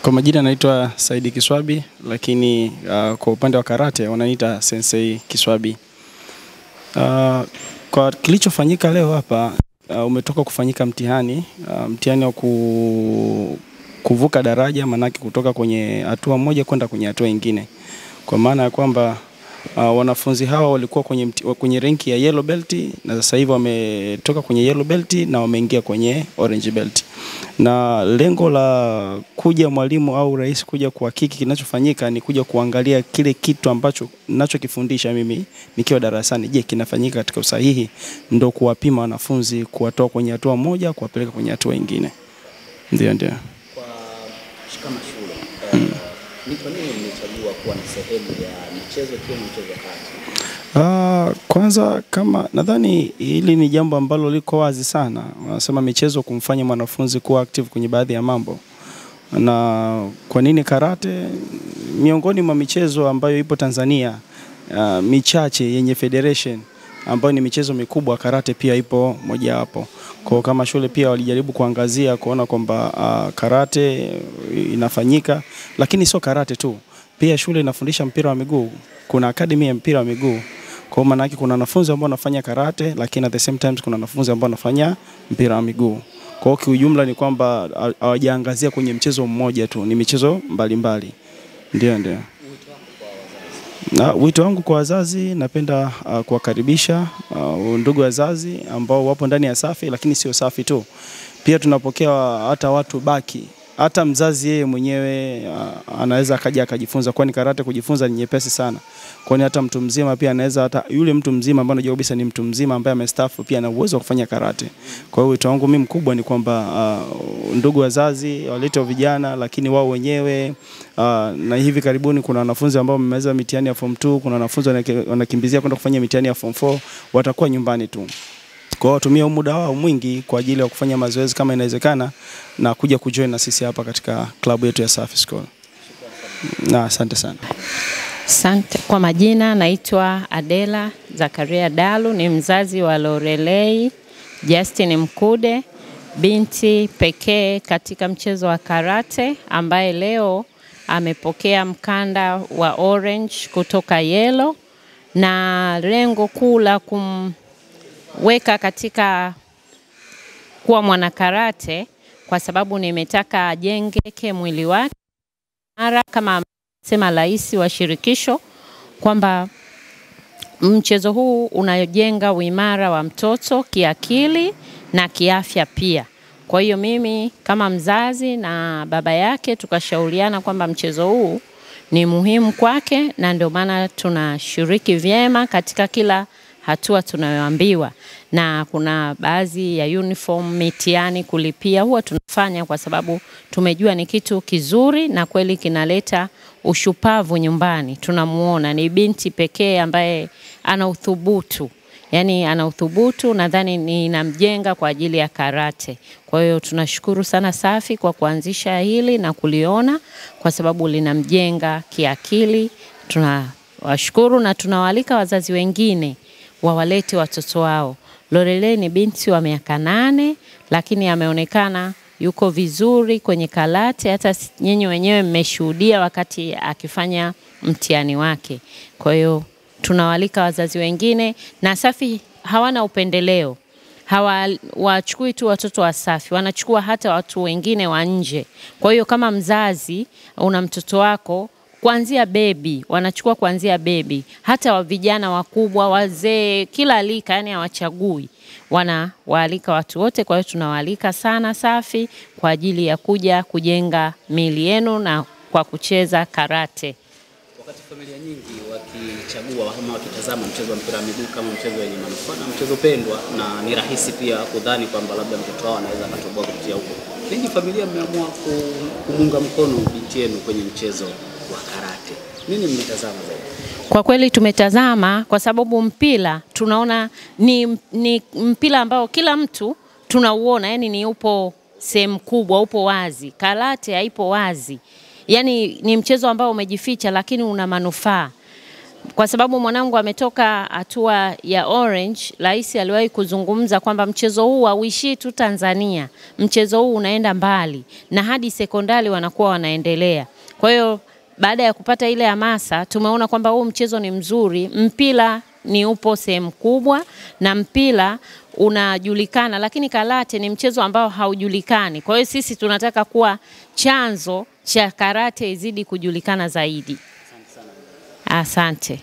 Kwa majina naitwa Saidi Kiswabi, lakini kwa upande wa karate wananiita Sensei Kiswabi. Kwa kilichofanyika leo hapa, umetoka kufanyika mtihani wa kuvuka daraja, manake kutoka kwenye hatua moja kwenda kwenye hatua nyingine. Kwa maana ya kwamba wanafunzi hawa walikuwa kwenye ranki ya yellow belt, na sasa hivi wametoka kwenye yellow belt na wameingia kwenye orange belt. Na lengo la kuja mwalimu au rais kuja kuhakiki kinachofanyika ni kuja kuangalia kile kitu ambacho ninachokifundisha mimi nikiwa darasani, je, kinafanyika katika usahihi, ndio kuwapima wanafunzi, kuwatoa kwenye hatua moja kuwapeleka kwenye hatua nyingine. Ndio. Kwa kama shule, ni kwa nini mlichagua kuwa ni sehemu ya michezo kama mchezo wa kati? Kwanza, kama nadhani hili ni jambo ambalo liko wazi sana. Wanasema michezo kumfanya mwanafunzi kuwa active kwenye baadhi ya mambo. Na kwa nini karate? Miongoni mwa michezo ambayo ipo Tanzania, michache yenye federation ambayo ni michezo mikubwa, karate pia ipo moja wapo. Kwa kama shule pia walijaribu kuangazia kuona kwamba karate inafanyika, lakini sio karate tu. Pia shule inafundisha mpira wa miguu. Kuna academy ya mpira wa miguu. Kwa maana yake kuna wanafunzi ambao wanafanya karate, lakini at the same time kuna wanafunzi ambao wanafanya mpira wa miguu. Kwa hiyo kiujumla ni kwamba hawajaangazia kwenye mchezo mmoja tu, ni michezo mbalimbali. Ndio. Wito wangu kwa wazazi, napenda kuwakaribisha ndugu wazazi ambao wapo ndani ya Safi, lakini sio Safi tu. Pia tunapokea hata watu baki. Hata mzazi yeye mwenyewe anaweza akaja akajifunza, kwani karate kujifunza ni nyepesi sana. Kwani hata mtu mzima pia anaweza, hata yule mtu mzima ambaye anajua kabisa ni mtu mzima ambaye amestaafu pia ana uwezo wa kufanya karate. Kwa hiyo wito wangu mimi mkubwa ni kwamba ndugu wazazi walete vijana, lakini wao wenyewe na hivi karibuni kuna wanafunzi ambao wamemaliza mitihani ya form 2, kuna wanafunzi wanakimbizia kwenda kufanya mitihani ya form 4, watakuwa nyumbani tu. Kwa hiyo tumia muda wao mwingi kwa ajili ya kufanya mazoezi kama inawezekana, na kuja kujoin na sisi hapa katika klabu yetu ya Safi School. Na asante sana. Asante. Kwa majina naitwa Adela Zakaria Dalu, ni mzazi wa Lorelei Justin Mkude, binti pekee katika mchezo wa karate ambaye leo amepokea mkanda wa orange kutoka yellow, na lengo kuu la weka katika kuwa mwanakarate kwa sababu nimetaka ajengeke mwili wake mara, kama sema rais wa shirikisho kwamba mchezo huu unajenga uimara wa mtoto kiakili na kiafya pia. Kwa hiyo mimi kama mzazi na baba yake tukashauriana kwamba mchezo huu ni muhimu kwake, na ndio maana tunashiriki vyema katika kila hatua tunayoambiwa. Na kuna baadhi ya uniform, mitihani kulipia huwa tunafanya kwa sababu tumejua ni kitu kizuri na kweli kinaleta ushupavu nyumbani. Tunamuona ni binti pekee ambaye ana uthubutu. Yaani ana uthubutu, nadhani ninamjenga kwa ajili ya karate. Kwa hiyo tunashukuru sana Safi kwa kuanzisha hili na kuliona kwa sababu linamjenga kiakili. Tunawashukuru na tunawaalika wazazi wengine wawalete watoto wao. Lorelei ni binti wa miaka 8, lakini ameonekana yuko vizuri kwenye karate, hata nyinyi wenyewe mmeshuhudia wakati akifanya mtihani wake. Kwa hiyo tunawaalika wazazi wengine, na Safi hawana upendeleo. Hawachukui tu watoto wa Safi, wanachukua hata watu wengine wa nje. Kwa hiyo kama mzazi una mtoto wako kuanzia baby, wanachukua kuanzia baby, hata wa vijana wakubwa, wazee, kila lika, yani hawachagui. Wanawaalika watu wote. Kwa hiyo tunawaalika sana Safi kwa ajili ya kuja kujenga miili yenu na kwa kucheza karate. Wakati familia nyingi wakichagua ama wakitazama mchezo wa mpira wa miguu kama mchezo wenye manufaa na mchezo pendwa, na ni rahisi pia kudhani kwamba labda mtoto wao anaweza kutoboa kupitia huko, ninyi familia mmeamua kumunga mkono binti yenu kwenye mchezo wa karate. Nini mmetazama zaidi? Kwa kweli tumetazama kwa sababu mpira tunaona ni mpira ambao kila mtu tunauona, yani ni upo sehemu kubwa, upo wazi. Karate haipo wazi. Yani ni mchezo ambao umejificha lakini una manufaa. kwa sababu mwanangu ametoka hatua ya orange, rais aliwahi kuzungumza kwamba mchezo huu hauishii tu Tanzania, mchezo huu unaenda mbali na hadi sekondari wanakuwa wanaendelea. Kwa hiyo baada ya kupata ile hamasa tumeona kwamba huu mchezo ni mzuri, mpira ni upo sehemu kubwa na mpira unajulikana, lakini karate ni mchezo ambao haujulikani. Kwa hiyo sisi tunataka kuwa chanzo cha karate izidi kujulikana zaidi. Asante.